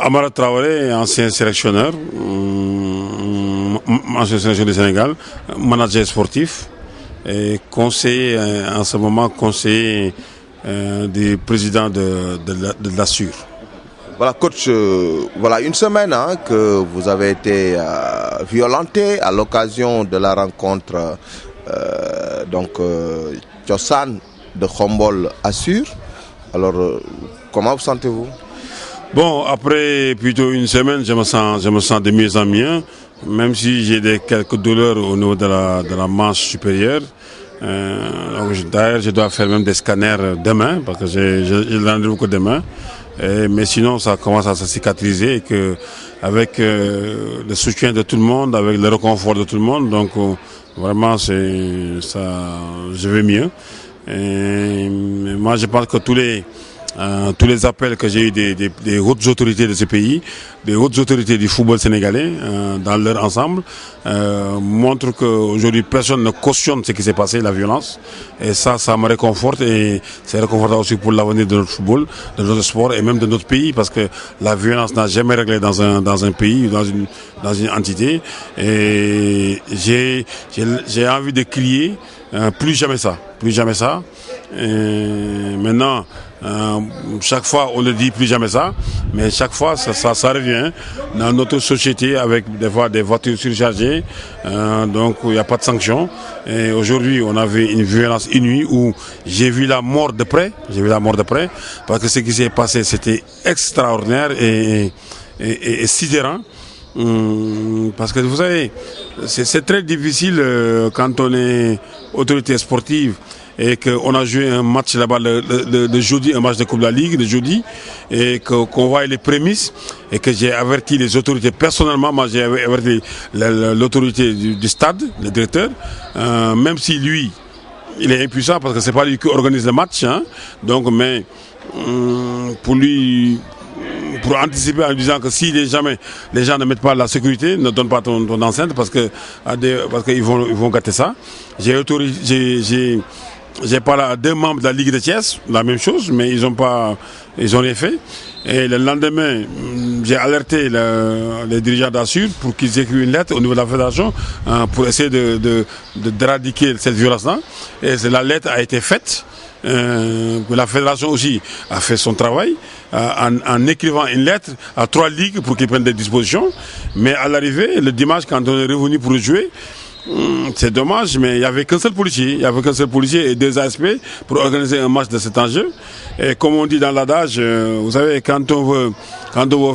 Amara Traoré, ancien sélectionneur du Sénégal, manager sportif et conseiller, en ce moment conseiller du président de l'Assur. Voilà coach, voilà une semaine que vous avez été violenté à l'occasion de la rencontre Thiossane de Khombole Assur. Alors comment vous sentez-vous? Bon, après plutôt une semaine, je me sens de mieux en mieux, même si j'ai quelques douleurs au niveau de la manche supérieure. D'ailleurs, je dois faire même des scanners demain, parce que j'ai le rendez-vous que demain. Mais sinon, ça commence à se cicatriser et que avec le soutien de tout le monde, avec le réconfort de tout le monde, donc vraiment, je vais mieux. Et moi, je pense que tous les appels que j'ai eu des hautes autorités de ce pays, des hautes autorités du football sénégalais dans leur ensemble, montrent qu'aujourd'hui personne ne cautionne ce qui s'est passé, la violence. Et ça me réconforte et c'est réconfortant aussi pour l'avenir de notre football, de notre sport et même de notre pays, parce que la violence n'a jamais réglé dans un pays, dans une entité. Et j'ai envie de crier plus jamais ça, plus jamais ça. Et maintenant, chaque fois on ne dit plus jamais ça, mais chaque fois ça revient dans notre société avec des voitures surchargées, donc il n'y a pas de sanction. Et aujourd'hui on avait une violence inouïe où j'ai vu la mort de près, parce que ce qui s'est passé c'était extraordinaire et sidérant. Parce que vous savez, c'est très difficile quand on est autorité sportive et qu'on a joué un match là-bas le jeudi, un match de Coupe de la Ligue le jeudi, et qu'on voit les prémices et que j'ai averti les autorités personnellement. Moi j'ai averti l'autorité du stade, le directeur, même si lui il est impuissant parce que c'est pas lui qui organise le match, donc mais pour anticiper en lui disant que si jamais les gens ne mettent pas la sécurité, ne donnent pas ton enceinte parce qu'ils vont gâter ça. J'ai parlé à 2 membres de la Ligue de Thiès, la même chose, mais ils ont rien fait. Et le lendemain, j'ai alerté les dirigeants d'Assur pour qu'ils écrivent une lettre au niveau de la fédération pour essayer d'éradiquer cette violence-là. Et la lettre a été faite. La fédération aussi a fait son travail en écrivant une lettre à 3 ligues pour qu'ils prennent des dispositions. Mais à l'arrivée, le dimanche, quand on est revenu pour jouer, c'est dommage, mais il n'y avait qu'un seul policier. Il n'y avait qu'un seul policier et 2 ASP pour organiser un match de cet enjeu. Et comme on dit dans l'adage, vous savez, quand on veut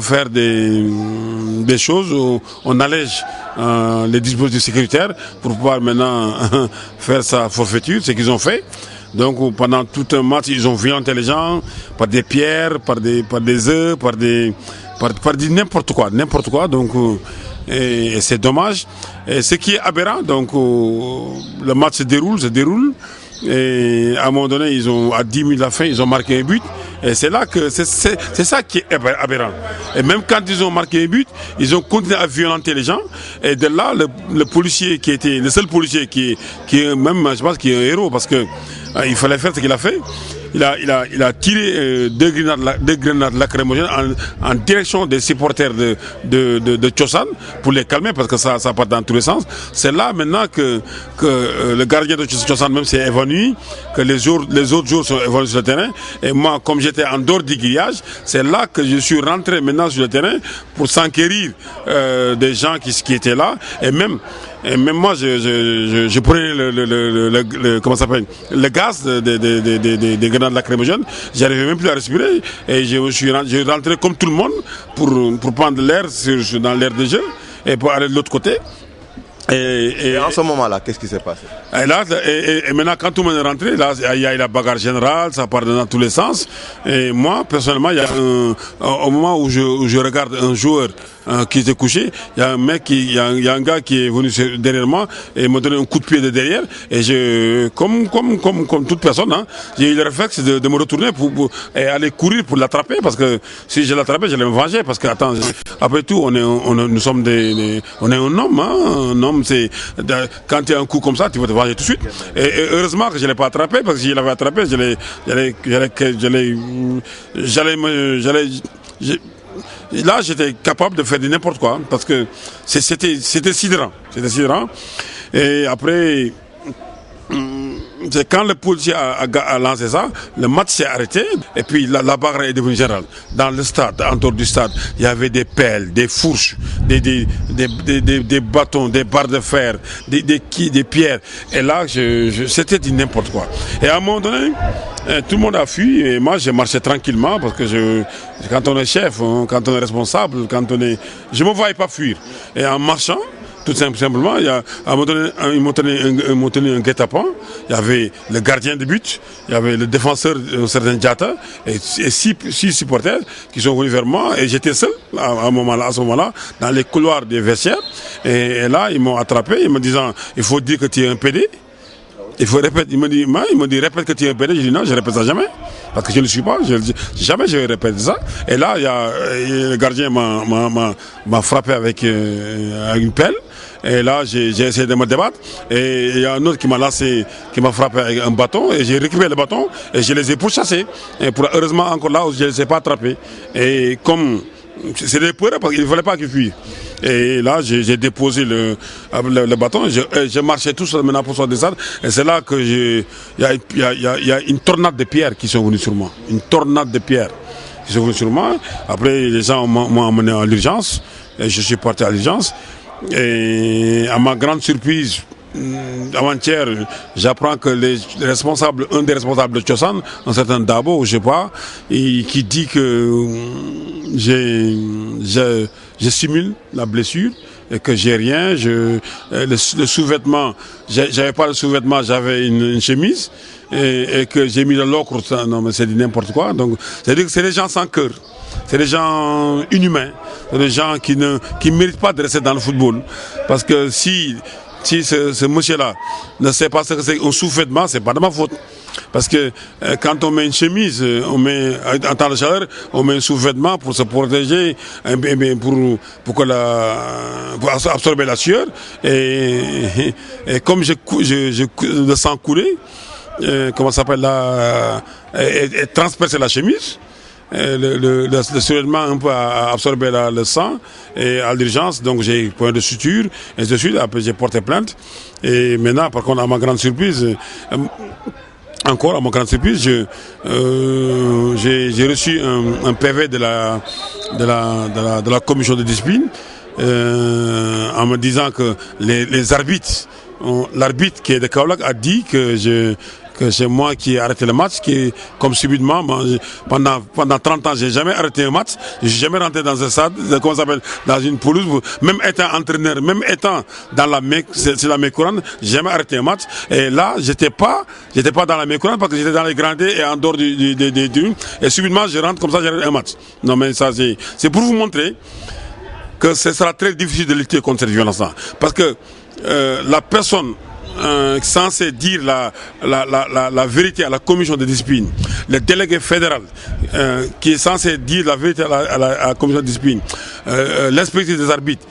faire des choses, on allège les dispositifs sécuritaires pour pouvoir maintenant faire sa forfaiture, ce qu'ils ont fait. Donc pendant tout un match, ils ont violenté les gens par des pierres, par des œufs, par n'importe quoi. Donc et c'est dommage. Et ce qui est aberrant, donc le match se déroule. Et à un moment donné, à 10 minutes de la fin, ils ont marqué un but. Et c'est là que c'est ça qui est aberrant. Et même quand ils ont marqué un but, ils ont continué à violenter les gens. Et de là, le policier qui était le seul policier qui est même, je pense, qui est un héros parce que il fallait faire ce qu'il a fait. Il a tiré 2 grenades lacrymogènes en direction des supporters de Thiossane pour les calmer parce que ça part dans tous les sens. C'est là maintenant que le gardien de Thiossane même s'est évanoui, que les autres joueurs sont évanouis sur le terrain. Et moi, comme j'étais en dehors du grillage, c'est là que je suis rentré maintenant sur le terrain pour s'enquérir des gens qui étaient là. Et même moi, je prenais le gaz des grenades lacrymogènes. J'arrivais même plus à respirer et je rentré comme tout le monde pour prendre l'air dans l'air de jeu et pour aller de l'autre côté. Et en ce moment-là, qu'est-ce qui s'est passé? Et maintenant, quand tout le monde est rentré, là, il y a eu la bagarre générale, ça part dans tous les sens. Et moi, personnellement, il y a au moment où je regarde un joueur qui était couché, il y a un gars qui est venu derrière moi et m'a donné un coup de pied de derrière. Et comme toute personne, j'ai eu le réflexe de me retourner pour aller courir pour l'attraper, parce que si je l'attrapais, j'allais me venger. Parce que attends, après tout, nous sommes on est un homme, un homme. Quand il y a un coup comme ça, tu vas te venger tout de suite. Et heureusement que je ne l'ai pas attrapé, parce que si je l'avais attrapé, là, j'étais capable de faire de n'importe quoi, parce que c'était sidérant. C'était sidérant. Et après, c'est quand le policier a lancé ça, le match s'est arrêté et puis la bagarre est devenue générale. Dans le stade, en dehors du stade, il y avait des pelles, des fourches, des bâtons, des barres de fer, des pierres. Et là, c'était du n'importe quoi. Et à un moment donné, tout le monde a fui et moi j'ai marché tranquillement parce que quand on est chef, quand on est responsable, je ne me voyais pas fuir. Et en marchant, tout simplement, à un moment donné, ils m'ont tenu un guet-apens. Il y avait le gardien de but, il y avait le défenseur, un certain Diatta, et six supporters qui sont venus vers moi. Et j'étais seul à ce moment-là, dans les couloirs des vestiaires. Et là, ils m'ont attrapé, ils me disant, il faut dire que tu es un PD. Il faut répéter. Il me dit répète que tu es un PD. Je dis non, je ne répète ça jamais. Parce que je ne le suis pas. Jamais je vais répéter ça. Et là, le gardien m'a frappé avec une pelle. Et là, j'ai essayé de me débattre. Et il y a un autre qui m'a lancé, qui m'a frappé avec un bâton. Et j'ai récupéré le bâton et je les ai pourchassés. Et heureusement, encore là, je ne les ai pas attrapés. Et comme c'est des peurs, parce qu'il ne fallait pas qu'ils fuient. Et là, j'ai déposé le bâton. Je marchais tout seul maintenant pour sortir de ça. Et c'est là que il y a une tornade de pierres qui sont venues sur moi. Une tornade de pierres qui sont venues sur moi. Après, les gens m'ont emmené à l'urgence. Et je suis parti à l'urgence. Et à ma grande surprise, avant-hier, j'apprends que un des responsables de Tchossan, un certain Dabo, je sais pas, qui dit que je simule la blessure et que j'ai rien. Le sous-vêtement, j'avais pas le sous-vêtement, j'avais une chemise et que j'ai mis de l'ocre. Non, mais c'est n'importe quoi. Donc, c'est-à-dire que c'est des gens sans cœur. C'est des gens inhumains, c'est des gens qui ne méritent pas de rester dans le football. Parce que si ce monsieur-là ne sait pas ce que c'est un sous-vêtement, c'est pas de ma faute. Parce que quand on met une chemise, en temps de chaleur, on met un sous-vêtement pour se protéger, pour absorber la sueur. Et comme je le sens couler, comment ça s'appelle là, et transpercer la chemise. Le sous-vêtement un peu a absorbé le sang et à l'urgence, donc j'ai point de suture et ainsi de suite. Après j'ai porté plainte et maintenant, par contre, à ma grande surprise, j'ai reçu un PV de la commission de discipline en me disant que les arbitres, l'arbitre qui est de Kaolack a dit que c'est moi qui ai arrêté le match, comme subitement, pendant 30 ans, j'ai jamais arrêté un match, je suis jamais rentré dans un stade, comment ça s'appelle, dans une pelouse, même étant entraîneur, même étant dans la main courante, j'ai jamais arrêté un match. Et là, j'étais pas dans la main courante parce que j'étais dans les gradés et en dehors du et subitement, je rentre comme ça, j'arrête un match. Non, mais ça, c'est pour vous montrer que ce sera très difficile de lutter contre cette violence-là. Parce que la personne censé dire la vérité à la commission de discipline, le délégué fédéral qui est censé dire la vérité à la commission de discipline, l'inspecteur des arbitres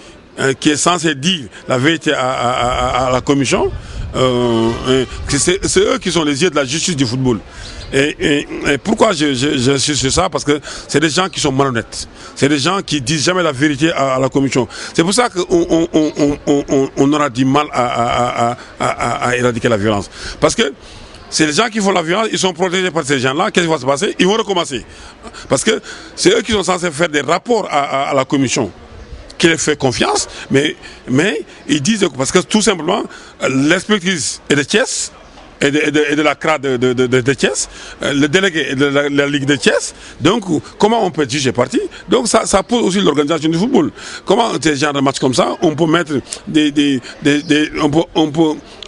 qui est censé dire la vérité à la commission, c'est eux qui sont les yeux de la justice du football. Et pourquoi je suis sur ça? Parce que c'est des gens qui sont malhonnêtes. C'est des gens qui disent jamais la vérité à la commission. C'est pour ça qu'on aura du mal à éradiquer la violence. Parce que c'est les gens qui font la violence, ils sont protégés par ces gens-là. Qu'est-ce qui va se passer? Ils vont recommencer. Parce que c'est eux qui sont censés faire des rapports à la commission, qui les fait confiance, mais ils disent, parce que tout simplement, l'expertise est de Thiès, et de la CRA de Thiès, le délégué de la Ligue de Thiès. Donc, comment on peut juger parti? Donc, ça pose aussi l'organisation du football. Comment, ces genres de matchs comme ça, on peut mettre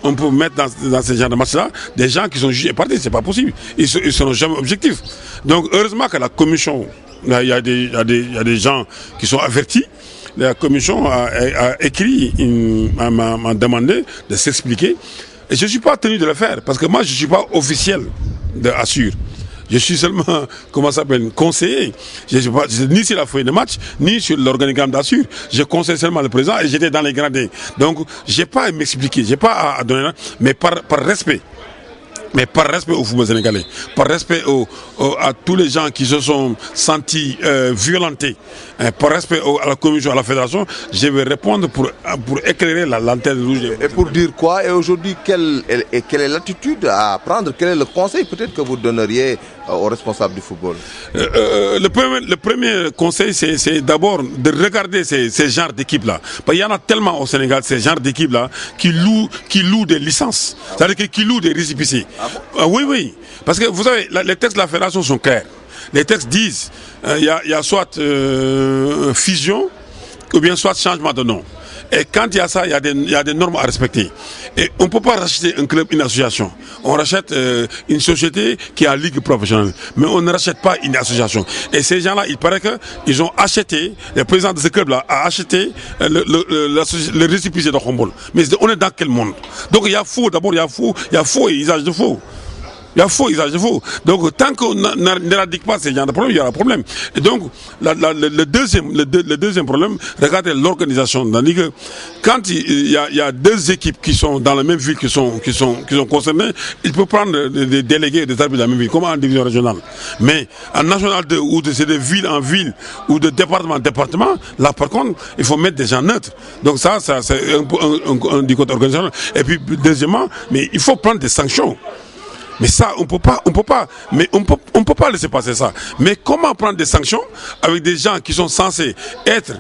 on peut mettre dans ces genres de matchs-là des gens qui sont jugés partis? C'est pas possible. Ils seront jamais objectifs. Donc, heureusement que la commission, il y a des gens qui sont avertis. La commission a écrit, m'a demandé de s'expliquer. Et je ne suis pas tenu de le faire, parce que moi, je ne suis pas officiel de Assur. Je suis seulement, comment ça s'appelle, conseiller. Je ne suis pas ni sur la feuille de match, ni sur l'organigramme d'Assur. Je conseille seulement le président et j'étais dans les gradés. Donc, je n'ai pas à m'expliquer, je n'ai pas à donner, mais par respect. Mais par respect au football sénégalais, par respect à tous les gens qui se sont sentis violentés par respect à la commission, à la fédération, je vais répondre pour éclairer la lanterne rouge. Et pour dire quoi? Et aujourd'hui, quelle est l'attitude à prendre? Quel est le conseil peut-être que vous donneriez aux responsables du football? Le premier conseil, c'est d'abord de regarder ces genres d'équipes-là. Il y en a tellement au Sénégal, ces genres d'équipes-là, qui louent des licences. C'est-à-dire qui louent des récépissés. Oui, oui. Parce que vous savez, les textes de la fédération sont clairs. Les textes disent il y a soit fusion ou bien soit changement de nom. Et quand il y a ça, il y a des normes à respecter. Et on ne peut pas racheter un club, une association. On rachète une société qui a ligue professionnelle. Mais on ne rachète pas une association. Et ces gens-là, il paraît qu'ils ont acheté, le président de ce club-là a acheté le récépissé de Khombole. Mais on est dans quel monde? Donc il y a faux, d'abord il y a faux et usage de faux. Il y a faux, usage de faux. Donc, tant qu'on n'éradique pas ces genres de problèmes, il y aura un problème. Et donc, le deuxième problème, regardez l'organisation. Quand il y a deux équipes qui sont dans la même ville, qui sont concernées, il peut prendre des délégués des arbitres de la même ville, comme en division régionale. Mais en national 2, où c'est de ville en ville, ou de département en département, là, par contre, il faut mettre des gens neutres. Donc ça c'est un du côté organisationnel. Et puis, deuxièmement, mais il faut prendre des sanctions. Mais ça, on peut pas laisser passer ça. Mais comment prendre des sanctions avec des gens qui sont censés être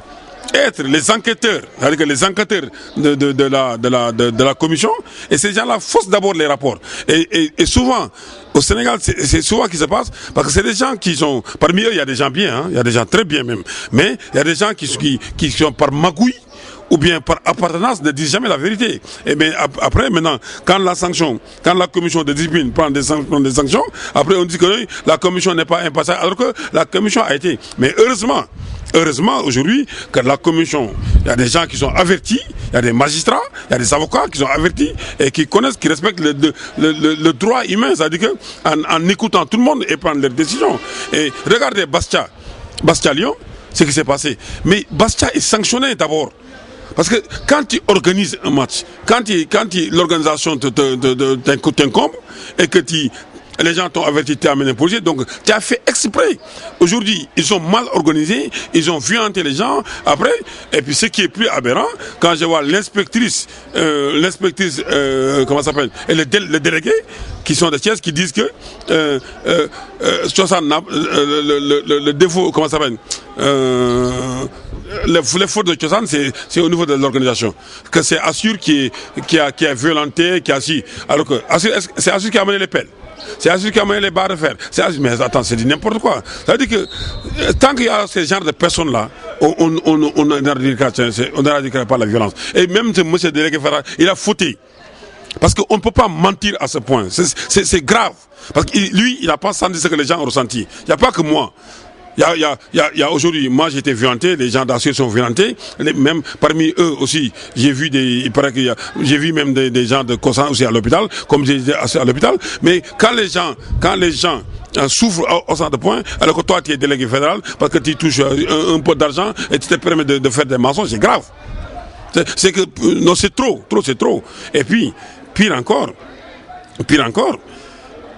les enquêteurs, c'est-à-dire les enquêteurs de la commission, et ces gens-là faussent d'abord les rapports. Et souvent, au Sénégal, c'est souvent ce qui se passe, parce que c'est des gens qui sont, parmi eux, il y a des gens bien, hein, il y a des gens très bien même, mais il y a des gens qui sont par magouille, ou bien par appartenance, ne disent jamais la vérité. Et bien après, maintenant, quand la commission de discipline prend des sanctions, après on dit que la commission n'est pas impartiale, alors que la commission a été. Mais heureusement aujourd'hui, que la commission, il y a des gens qui sont avertis, il y a des magistrats, il y a des avocats qui sont avertis et qui connaissent, qui respectent le droit humain, c'est-à-dire qu'en écoutant tout le monde et prendre leurs décisions. Et regardez Bastia Lyon, ce qui s'est passé. Mais Bastia est sanctionné d'abord. Parce que quand tu organises un match, quand l'organisation t'incombe et que les gens t'ont averti, t'es amené policier, donc tu as fait exprès. Aujourd'hui, ils sont mal organisés, ils ont violenté les gens. Après, et puis ce qui est plus aberrant, quand je vois l'inspectrice, comment ça s'appelle, et les délégués qui sont des Thiès qui disent que le défaut, comment ça s'appelle, les fautes de Tchossan, c'est au niveau de l'organisation. Que c'est Assur qui a violenté, qui a si. Alors que c'est Assur qui a amené les pelles. C'est Assur qui a amené les barres de fer. Mais attends, c'est dit n'importe quoi. Ça veut dire que tant qu'il y a ce genre de personnes-là, on n'éradiquera pas la violence. Et même ce monsieur délégué Farah, il a fauté. Parce qu'on ne peut pas mentir à ce point. C'est grave. Parce que lui, il n'a pas senti ce que les gens ont ressenti. Il n'y a pas que moi. Il y a aujourd'hui, moi j'ai été violenté, les gens d'Assur sont violentés, même parmi eux aussi, j'ai vu j'ai vu même des gens de Kossan aussi à l'hôpital, comme j'ai été à l'hôpital, mais quand les gens souffrent au centre de point, alors que toi tu es délégué fédéral, parce que tu touches un peu d'argent et tu te permets de faire des mensonges, c'est grave. C'est que, non, c'est trop. Et puis, pire encore,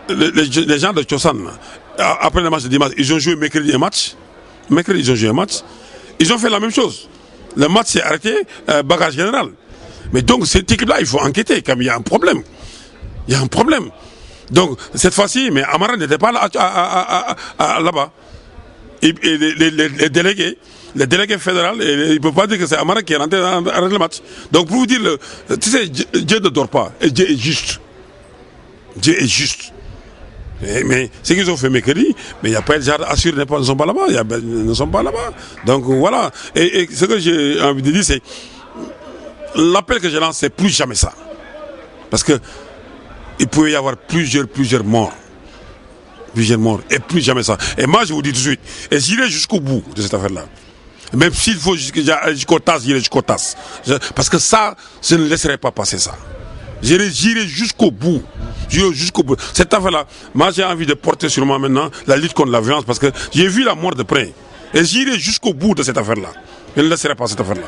les gens de Tchossan, après le match de dimanche, ils ont joué mercredi un match. Ils ont fait la même chose. Le match s'est arrêté, bagage général. Mais donc, cette équipe-là, il faut enquêter, comme il y a un problème. Donc, cette fois-ci, mais Amara n'était pas là-bas. Et les délégués fédéraux, ils ne peuvent pas dire que c'est Amara qui est rentré dans le match. Donc, pour vous dire, tu sais, Dieu ne dort pas. Et Dieu est juste. Mais ce qu'ils ont fait mercredi, mais il n'y a pas de genre Assur ne sont pas là-bas. Donc voilà. Et ce que j'ai envie de dire, c'est l'appel que je lance, c'est plus jamais ça. Parce que il pouvait y avoir plusieurs morts. Et plus jamais ça. Et moi, je vous dis tout de suite, et j'irai jusqu'au bout de cette affaire-là. Même s'il faut jusqu'au TAS, j'irai jusqu'au TAS. Parce que ça, je ne laisserai pas passer ça. J'irai jusqu'au bout. Cette affaire-là, moi j'ai envie de porter sur moi maintenant la lutte contre la violence parce que j'ai vu la mort de près. Et j'irai jusqu'au bout de cette affaire-là. Je ne laisserai pas cette affaire-là.